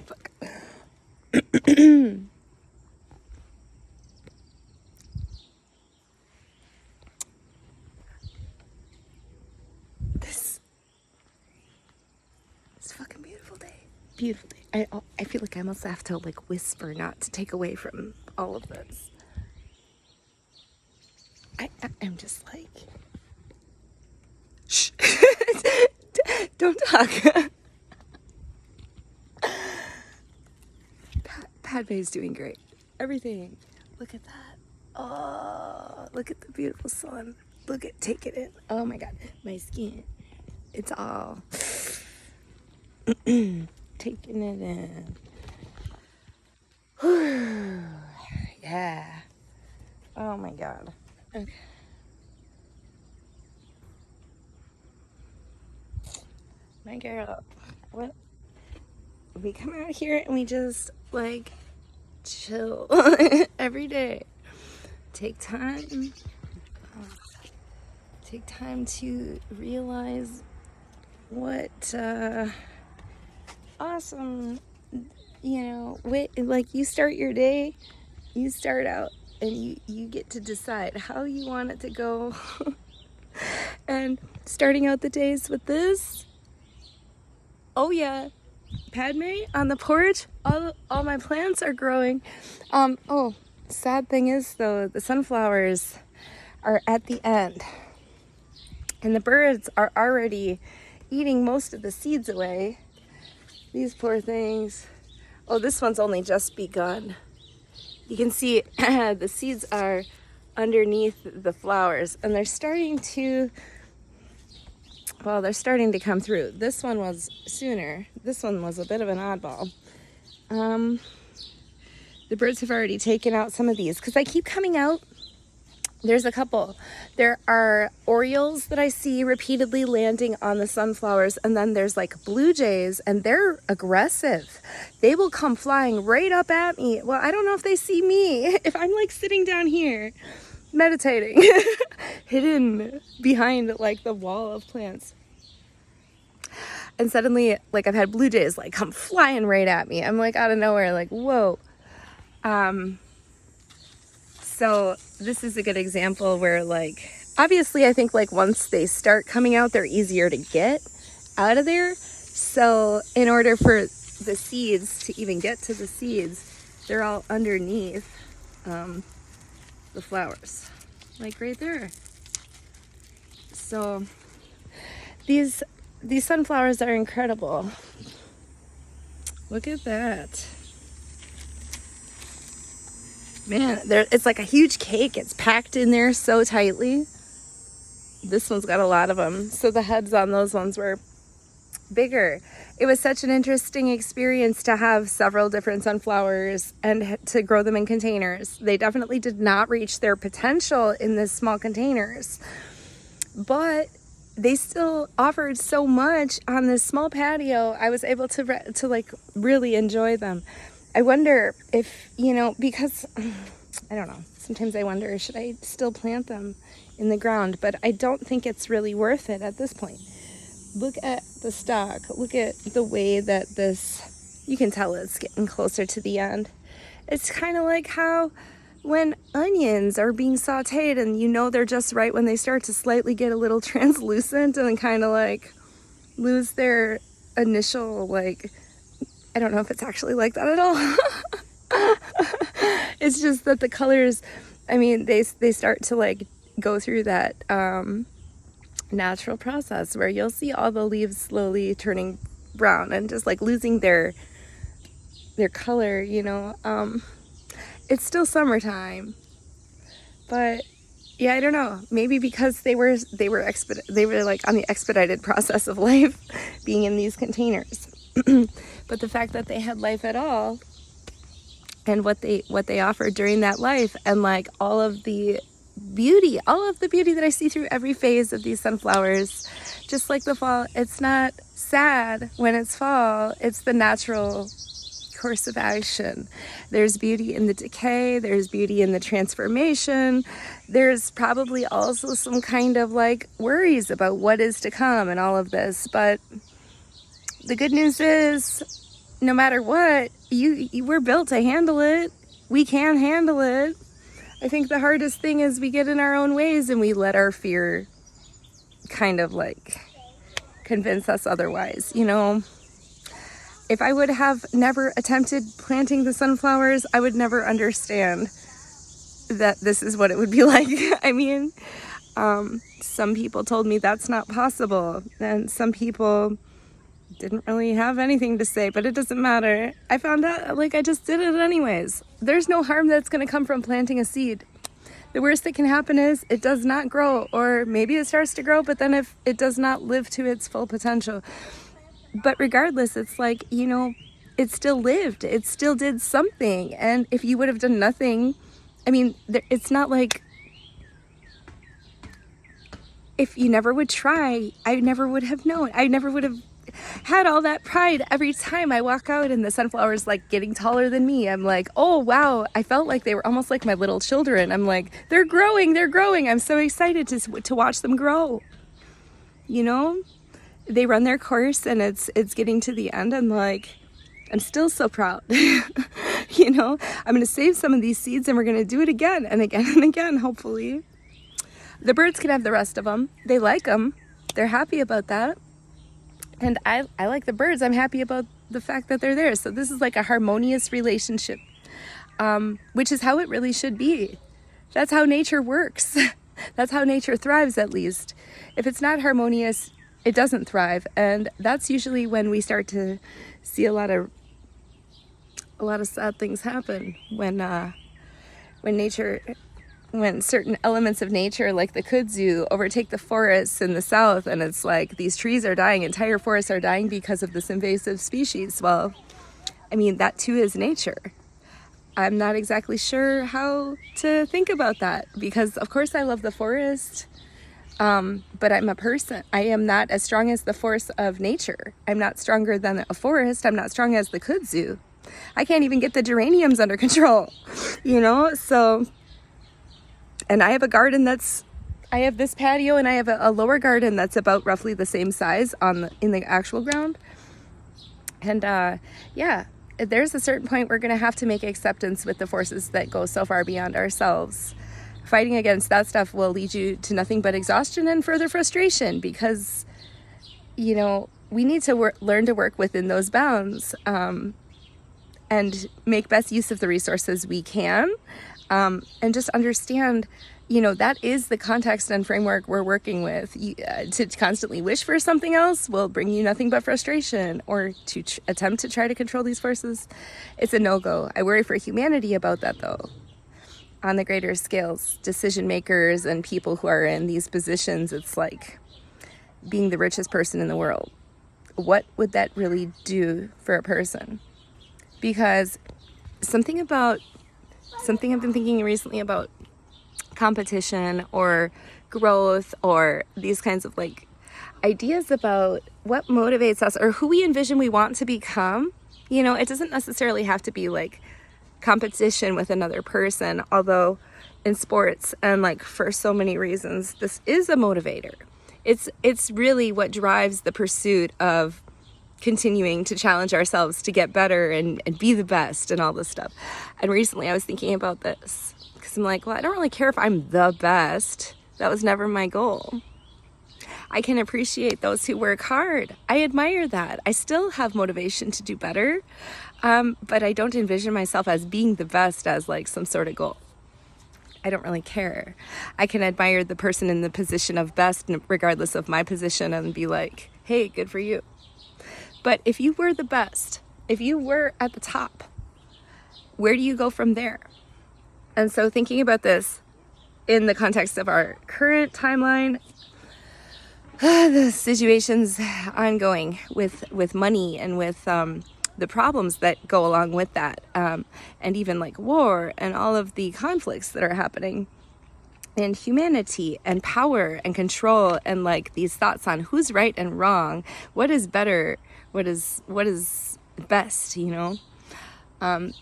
Fuck. This fucking beautiful day. Beautiful day. I feel like I almost have to like whisper not to take away from all of this. I'm just like, shh. Don't talk. Padme's doing great. Everything. Look at that. Oh, look at the beautiful sun. Look at, take it in. Oh my God, my skin. It's all taking it in. Whew. Yeah. Oh my God. Okay. My girl, what? We come out here and we just like chill every day. Take time. Take time to realize what awesome, like you start your day, you start out and you get to decide how you want it to go. And starting out the days with this, oh yeah, Padme on the porch, all my plants are growing. Oh, sad thing is though, the sunflowers are at the end and the birds are already eating most of the seeds away. These poor things. Oh, this one's only just begun. You can see the seeds are underneath the flowers and they're starting to come through. This one was sooner. This one was a bit of an oddball. The birds have already taken out some of these because I keep coming out. There's a couple. There are orioles that I see repeatedly landing on the sunflowers, and then there's like blue jays, and they're aggressive. They will come flying right up at me. Well, I don't know if they see me. If I'm like sitting down here meditating, hidden behind like the wall of plants. And suddenly, like I've had blue jays like come flying right at me. I'm like out of nowhere, like, whoa. So this is a good example where like, obviously I think like once they start coming out, they're easier to get out of there. So in order for the seeds to even get to the seeds, they're all underneath the flowers, like right there. So these sunflowers are incredible. Look at that. Man, it's like a huge cake. It's packed in there so tightly. This one's got a lot of them. So the heads on those ones were bigger. It was such an interesting experience to have several different sunflowers and to grow them in containers. They definitely did not reach their potential in the small containers, but they still offered so much on this small patio. I was able to like really enjoy them. I wonder if, because I don't know, sometimes I wonder, should I still plant them in the ground? But I don't think it's really worth it at this point. Look at the stalk. Look at the way that you can tell it's getting closer to the end. It's kind of like how when onions are being sauteed and they're just right when they start to slightly get a little translucent and kind of like lose their initial like, I don't know if it's actually like that at all. It's just that the colors, they start to like go through that natural process where you'll see all the leaves slowly turning brown and just like losing their color, It's still summertime, but yeah, I don't know. Maybe because they were like on the expedited process of life, being in these containers. But the fact that they had life at all, and what they offered during that life, and like all of the beauty that I see through every phase of these sunflowers, just like the fall, it's not sad when it's fall. It's the natural course of action. There's beauty in the decay. There's beauty in the transformation. There's probably also some kind of like worries about what is to come and all of this, but the good news is, no matter what, we're built to handle it. We can handle it. I think the hardest thing is we get in our own ways and we let our fear kind of like convince us otherwise. You know, if I would have never attempted planting the sunflowers, I would never understand that this is what it would be like. I mean, some people told me that's not possible, and some people didn't really have anything to say, but it doesn't matter. I found out, like, I just did it anyways. There's no harm that's going to come from planting a seed. The worst that can happen is it does not grow, or maybe it starts to grow, but then if it does not live to its full potential. But regardless, it's like, you know, it still lived. It still did something. And if you would have done nothing, I mean, it's not like, if you never would try, I never would have known. I never would have had all that pride every time I walk out and the sunflowers like getting taller than me. I'm like, oh wow, I felt like they were almost like my little children. I'm like, they're growing. I'm so excited to watch them grow. You know, they run their course and it's getting to the end. I'm like, I'm still so proud. You know, I'm going to save some of these seeds and we're going to do it again and again and again, hopefully. The birds can have the rest of them. They like them. They're happy about that. And I like the birds. I'm happy about the fact that they're there. So this is like a harmonious relationship, which is how it really should be. That's how nature works. That's how nature thrives, at least. If it's not harmonious, it doesn't thrive. And that's usually when we start to see a lot of sad things happen when certain elements of nature, like the kudzu, overtake the forests in the south, and it's like these trees are dying, entire forests are dying because of this invasive species. Well, I mean, that too is nature. I'm not exactly sure how to think about that, because of course I love the forest, but I'm a person. I am not as strong as the force of nature. I'm not stronger than a forest. I'm not strong as the kudzu. I can't even get the geraniums under control, you know? So, and I have a garden I have this patio and I have a lower garden that's about roughly the same size in the actual ground. And yeah, there's a certain point we're going to have to make acceptance with the forces that go so far beyond ourselves. Fighting against that stuff will lead you to nothing but exhaustion and further frustration, because, you know, we need to learn to work within those bounds and make best use of the resources we can. And just understand, you know, that is the context and framework we're working with. To constantly wish for something else will bring you nothing but frustration, or to attempt to try to control these forces, it's a no-go. I worry for humanity about that, though. On the greater scales, decision makers and people who are in these positions, it's like being the richest person in the world. What would that really do for a person? Because something I've been thinking recently about competition or growth, or these kinds of like ideas about what motivates us or who we envision we want to become. You know, it doesn't necessarily have to be like competition with another person, although in sports and like for so many reasons, this is a motivator. It's really what drives the pursuit of continuing to challenge ourselves to get better and be the best and all this stuff. And recently I was thinking about this, because I'm like, well, I don't really care if I'm the best. That was never my goal. I can appreciate those who work hard. I admire that. I still have motivation to do better, but I don't envision myself as being the best as like some sort of goal. I don't really care. I can admire the person in the position of best regardless of my position and be like, hey, good for you. But if you were the best, if you were at the top, where do you go from there? And so thinking about this in the context of our current timeline, the situations ongoing with money and with the problems that go along with that, and even like war and all of the conflicts that are happening, and humanity and power and control, and like these thoughts on who's right and wrong, what is better, what is best, you know,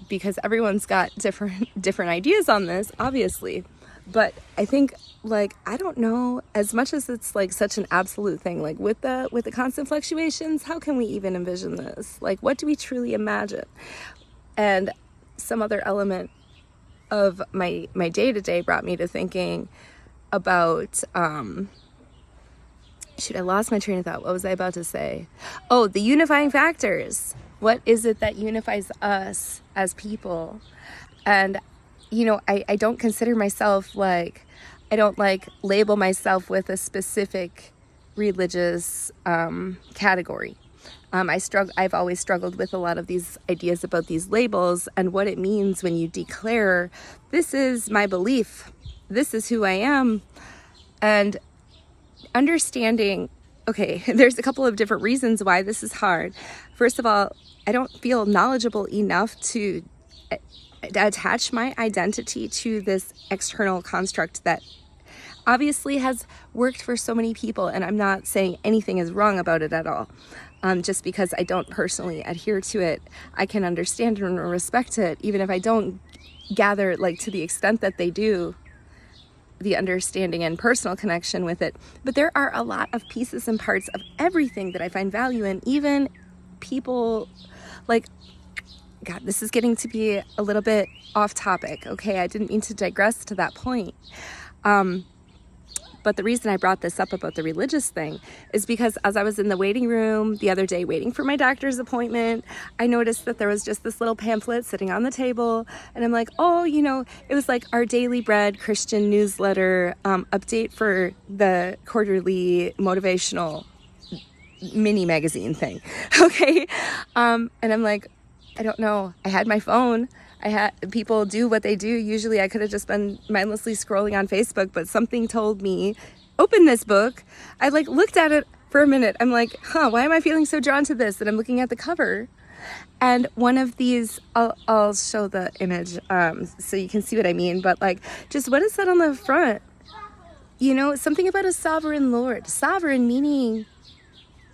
because everyone's got different ideas on this, obviously. But I think, like, I don't know, as much as it's like such an absolute thing, like with the constant fluctuations, how can we even envision this? Like, what do we truly imagine? And some other element of my day-to-day brought me to thinking about shoot, I lost my train of thought. What was I about to say? Oh, the unifying factors. What is it that unifies us as people? And you know, I don't consider myself like, I don't like label myself with a specific religious category. I've always struggled with a lot of these ideas about these labels and what it means when you declare, this is my belief, this is who I am. And understanding, okay, there's a couple of different reasons why this is hard. First of all, I don't feel knowledgeable enough to attach my identity to this external construct that obviously has worked for so many people, and I'm not saying anything is wrong about it at all. Just because I don't personally adhere to it, I can understand and respect it, even if I don't gather, like, to the extent that they do, the understanding and personal connection with it. But there are a lot of pieces and parts of everything that I find value in, even people, like, God, this is getting to be a little bit off topic. Okay, I didn't mean to digress to that point. But the reason I brought this up about the religious thing is because as I was in the waiting room the other day waiting for my doctor's appointment, I noticed that there was just this little pamphlet sitting on the table. And I'm like, oh, you know, it was like our Daily Bread Christian newsletter update for the quarterly motivational mini magazine thing. Okay. And I'm like, I don't know. I had my phone. People do what they do. Usually I could have just been mindlessly scrolling on Facebook, but something told me, open this book. I like looked at it for a minute. I'm like, why am I feeling so drawn to this? And I'm looking at the cover. And one of these, I'll show the image so you can see what I mean. But like, just what is that on the front? You know, something about a sovereign Lord. Sovereign meaning,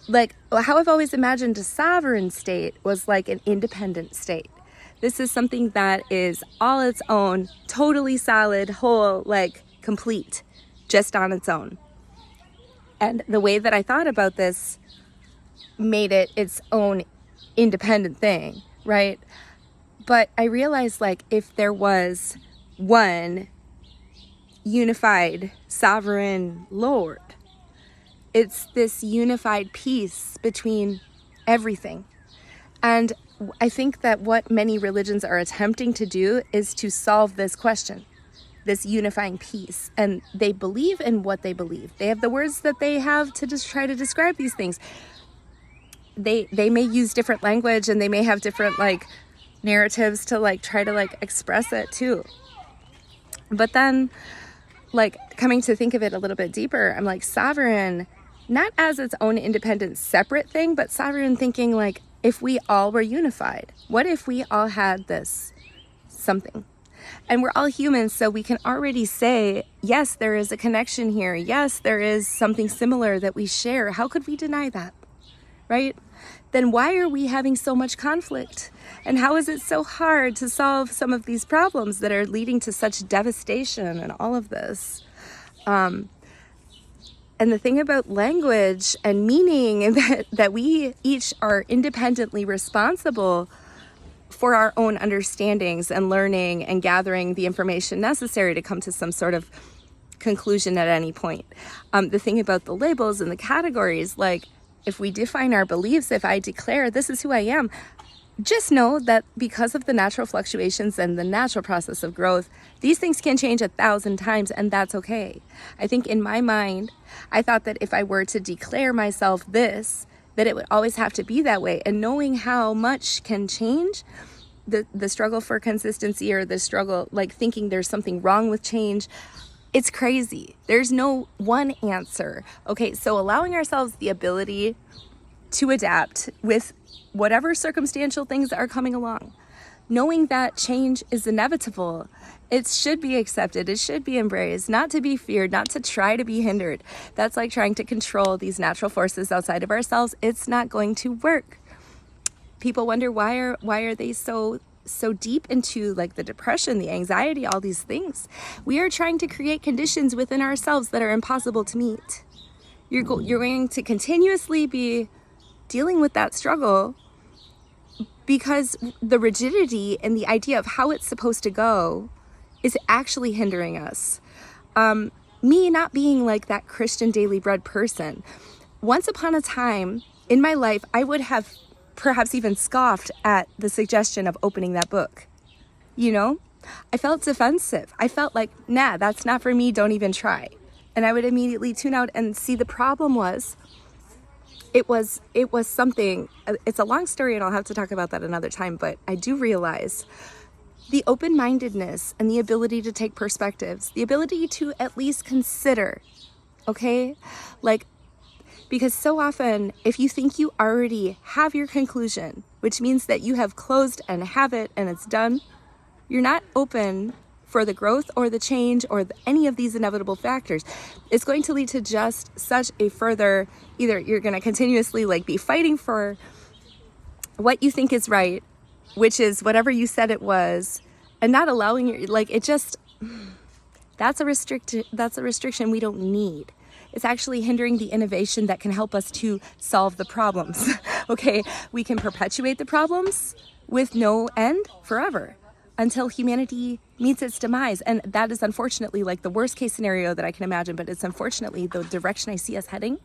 like, how I've always imagined a sovereign state was like an independent state. This is something that is all its own, totally solid, whole, like complete, just on its own. And the way that I thought about this made it its own independent thing, right? But I realized, like, if there was one unified sovereign Lord, it's this unified peace between everything. And I think that what many religions are attempting to do is to solve this question, this unifying peace. And they believe in what they believe. They have the words that they have to just try to describe these things. They may use different language, and they may have different like narratives to like try to like express it too. But then, like, coming to think of it a little bit deeper, I'm like, sovereign, not as its own independent separate thing, but sovereign thinking like, if we all were unified, what if we all had this something? And we're all humans, so we can already say, yes, there is a connection here. Yes, there is something similar that we share. How could we deny that, right? Then why are we having so much conflict? And how is it so hard to solve some of these problems that are leading to such devastation and all of this? And the thing about language and meaning, that we each are independently responsible for our own understandings and learning and gathering the information necessary to come to some sort of conclusion at any point. The thing about the labels and the categories, like, if we define our beliefs, if I declare this is who I am, just know that because of the natural fluctuations and the natural process of growth, these things can change 1,000 times, and that's okay. I think in my mind, I thought that if I were to declare myself this, that it would always have to be that way. And knowing how much can change, the struggle for consistency, or the struggle, like thinking there's something wrong with change, it's crazy. There's no one answer. Okay, so allowing ourselves the ability to adapt with whatever circumstantial things are coming along, knowing that change is inevitable. It should be accepted. It should be embraced, not to be feared, not to try to be hindered. That's like trying to control these natural forces outside of ourselves. It's not going to work. People wonder why are they so so deep into like the depression, the anxiety, all these things. We are trying to create conditions within ourselves that are impossible to meet. You're going to continuously be dealing with that struggle because the rigidity and the idea of how it's supposed to go is actually hindering us. Me not being like that Christian daily bread person, once upon a time in my life, I would have perhaps even scoffed at the suggestion of opening that book. You know, I felt defensive. I felt like, nah, that's not for me. Don't even try. And I would immediately tune out. And see, the problem was, it was something, it's a long story and I'll have to talk about that another time, but I do realize the open-mindedness and the ability to take perspectives, the ability to at least consider, okay? Like, because so often, if you think you already have your conclusion, which means that you have closed and have it and it's done, you're not open for the growth or the change or any of these inevitable factors. It's going to lead to just such a further, either you're going to continuously like be fighting for what you think is right, which is whatever you said it was, and not allowing your, like, it just, that's a restriction we don't need. It's actually hindering the innovation that can help us to solve the problems. Okay, we can perpetuate the problems with no end forever until humanity meets its demise. And that is unfortunately like the worst case scenario that I can imagine, but it's unfortunately the direction I see us heading.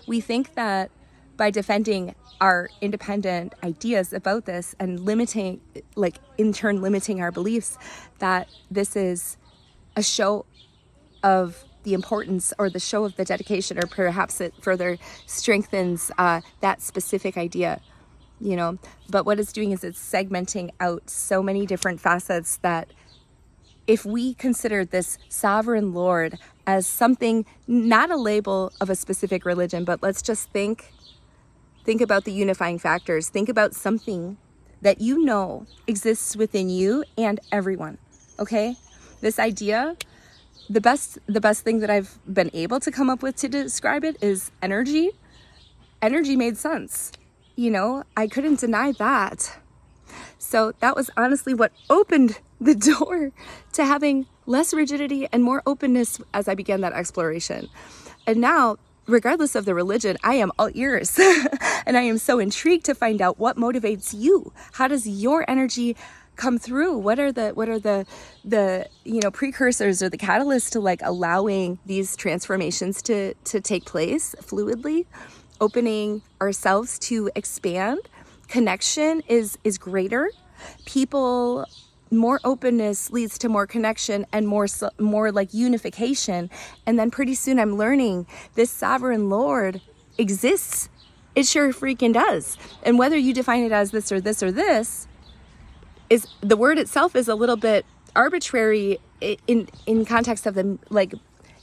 We think that by defending our independent ideas about this and limiting, like in turn limiting our beliefs, that this is a show of the importance or the show of the dedication, or perhaps it further strengthens that specific idea, you know. But what it's doing is it's segmenting out so many different facets that if we consider this sovereign Lord as something, not a label of a specific religion, but let's just think about the unifying factors. Think about something that you know exists within you and everyone, okay? This idea, the best thing that I've been able to come up with to describe it is energy. Energy made sense. You know, I couldn't deny that. So that was honestly what opened the door to having less rigidity and more openness as I began that exploration. And now, regardless of the religion, I am all ears. And I am so intrigued to find out what motivates you. How does your energy come through? What are the you know, precursors or the catalysts to like allowing these transformations to take place fluidly, opening ourselves to expand? Connection is greater. People, more openness leads to more connection and more like unification. And then pretty soon I'm learning this sovereign Lord exists. It sure freaking does. And whether you define it as this or this or this, is the word itself is a little bit arbitrary in context of the, like,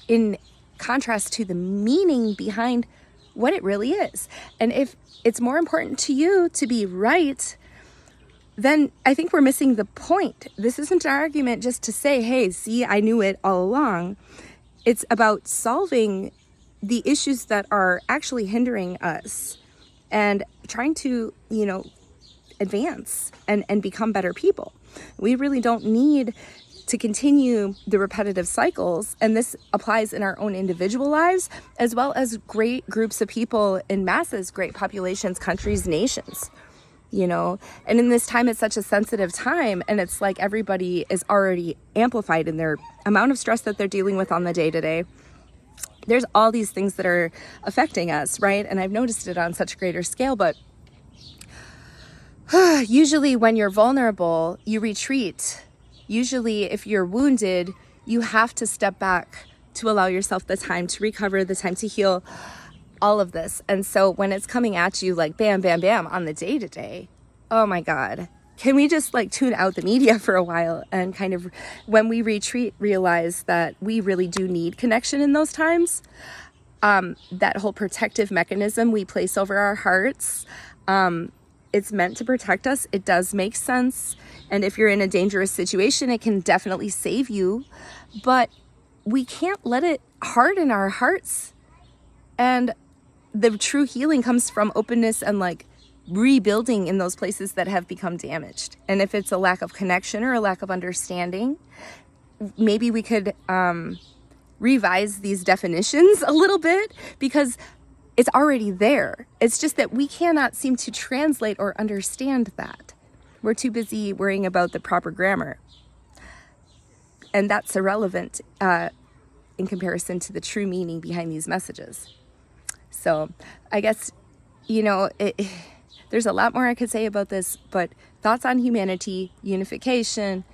in contrast to the meaning behind what it really is. And if it's more important to you to be right, then I think we're missing the point. This isn't an argument just to say, hey, see, I knew it all along. It's about solving the issues that are actually hindering us and trying to, you know, advance and become better people. We really don't need to continue the repetitive cycles, and this applies in our own individual lives as well as great groups of people in masses, great populations, countries, nations, you know. And in this time, it's such a sensitive time, and it's like everybody is already amplified in their amount of stress that they're dealing with on the day-to-day. There's all these things that are affecting us, right? And I've noticed it on such a greater scale, but usually when you're vulnerable, you retreat. Usually if you're wounded, you have to step back to allow yourself the time to recover, the time to heal, all of this. And so when it's coming at you like bam, bam, bam on the day-to-day, oh my God, can we just like tune out the media for a while and kind of, when we retreat, realize that we really do need connection in those times? That whole protective mechanism we place over our hearts, it's meant to protect us. It does make sense. And if you're in a dangerous situation, it can definitely save you. But we can't let it harden our hearts. And the true healing comes from openness and like rebuilding in those places that have become damaged. And if it's a lack of connection or a lack of understanding, maybe we could revise these definitions a little bit, because it's already there. It's just that we cannot seem to translate or understand that. We're too busy worrying about the proper grammar. And that's irrelevant in comparison to the true meaning behind these messages. So I guess, there's a lot more I could say about this, but thoughts on humanity, unification,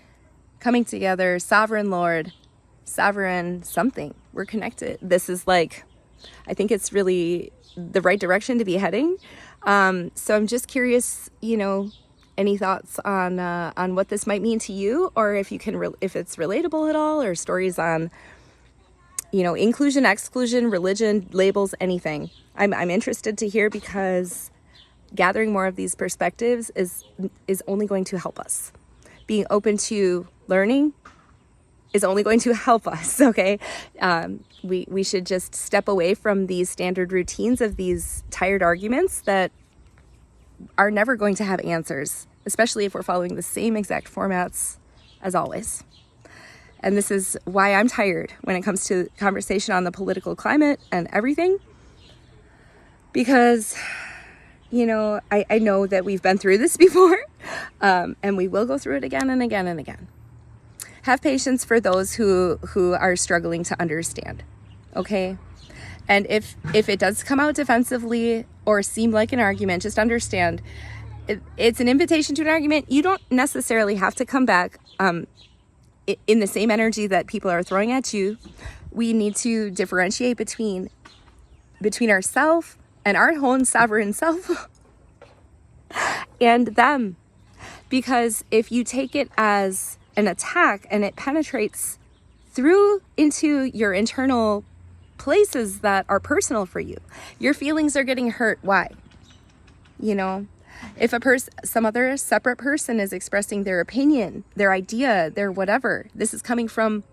coming together, sovereign Lord, sovereign something. We're connected. This is I think it's really the right direction to be heading. So I'm just curious, any thoughts on what this might mean to you, or if you can, if it's relatable at all, or stories on, inclusion, exclusion, religion, labels, anything. I'm interested to hear, because gathering more of these perspectives is only going to help us. Being open to learning is only going to help us, okay? We should just step away from these standard routines of these tired arguments that are never going to have answers, especially if we're following the same exact formats as always. And this is why I'm tired when it comes to conversation on the political climate and everything, because, I know that we've been through this before, and we will go through it again and again and again. Have patience for those who are struggling to understand, okay? And if it does come out defensively or seem like an argument, just understand it's an invitation to an argument. You don't necessarily have to come back in the same energy that people are throwing at you. We need to differentiate between ourselves and our own sovereign self and them. Because if you take it as an attack and it penetrates through into your internal places that are personal for you, your feelings are getting hurt. Why? If some other separate person is expressing their opinion, their idea, their whatever, this is coming from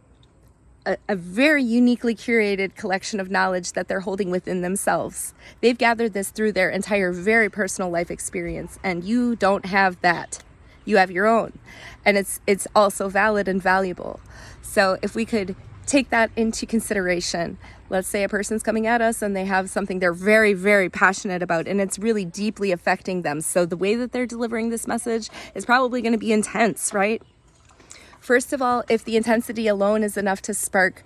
a very uniquely curated collection of knowledge that they're holding within themselves. They've gathered this through their entire very personal life experience, and you don't have that. You have your own, and it's also valid and valuable. So if we could take that into consideration, let's say a person's coming at us and they have something they're very, very passionate about, and it's really deeply affecting them. So the way that they're delivering this message is probably going to be intense, right? First of all, if the intensity alone is enough to spark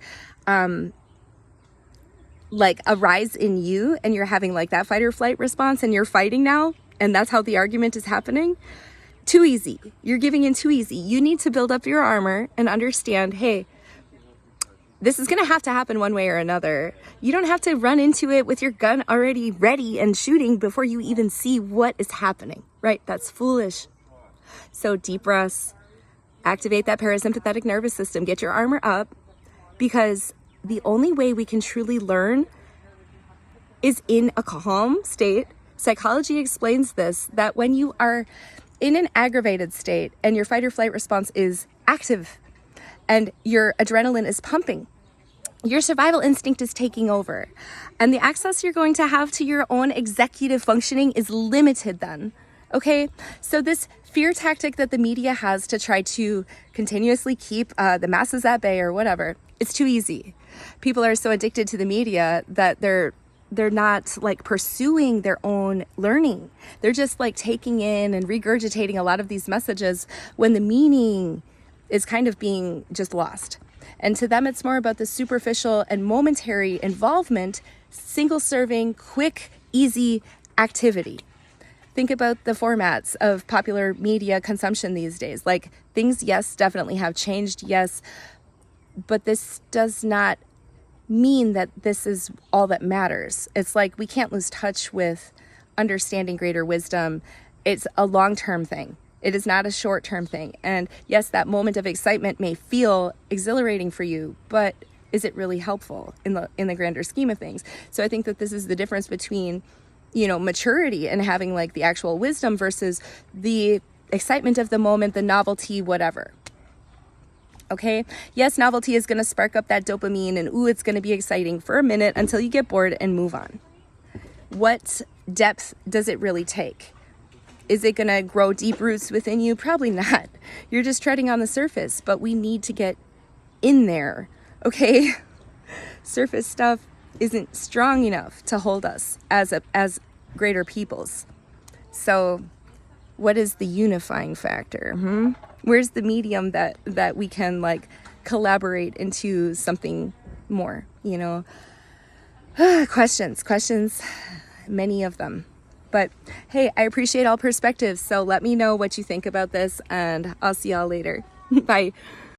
a rise in you, and you're having that fight or flight response, and you're fighting now, and that's how the argument is happening, too easy. You're giving in too easy. You need to build up your armor and understand, hey, this is going to have to happen one way or another. You don't have to run into it with your gun already ready and shooting before you even see what is happening, right? That's foolish. So deep breaths, activate that parasympathetic nervous system, get your armor up, because the only way we can truly learn is in a calm state. Psychology explains this, that when you are in an aggravated state and your fight or flight response is active and your adrenaline is pumping, your survival instinct is taking over, and the access you're going to have to your own executive functioning is limited then. Okay, so this fear tactic that the media has to try to continuously keep the masses at bay or whatever, it's too easy. People are so addicted to the media that they're not pursuing their own learning. They're just taking in and regurgitating a lot of these messages when the meaning is kind of being just lost. And to them, it's more about the superficial and momentary involvement, single serving, quick, easy activity. Think about the formats of popular media consumption these days. Things, yes, definitely have changed, yes, but this does not mean that this is all that matters. It's we can't lose touch with understanding greater wisdom. It's a long-term thing. It is not a short-term thing. And yes, that moment of excitement may feel exhilarating for you, but is it really helpful in the grander scheme of things? So I think that this is the difference between maturity and having the actual wisdom versus the excitement of the moment, the novelty, whatever. Okay? Yes, novelty is going to spark up that dopamine, and it's going to be exciting for a minute until you get bored and move on. What depth does it really take? Is it going to grow deep roots within you? Probably not. You're just treading on the surface, but we need to get in there, okay? Surface stuff isn't strong enough to hold us as greater peoples. So what is the unifying factor? Where's the medium that we can like collaborate into something more, you know? Questions, many of them. But hey, I appreciate all perspectives. So let me know what you think about this, and I'll see y'all later. Bye.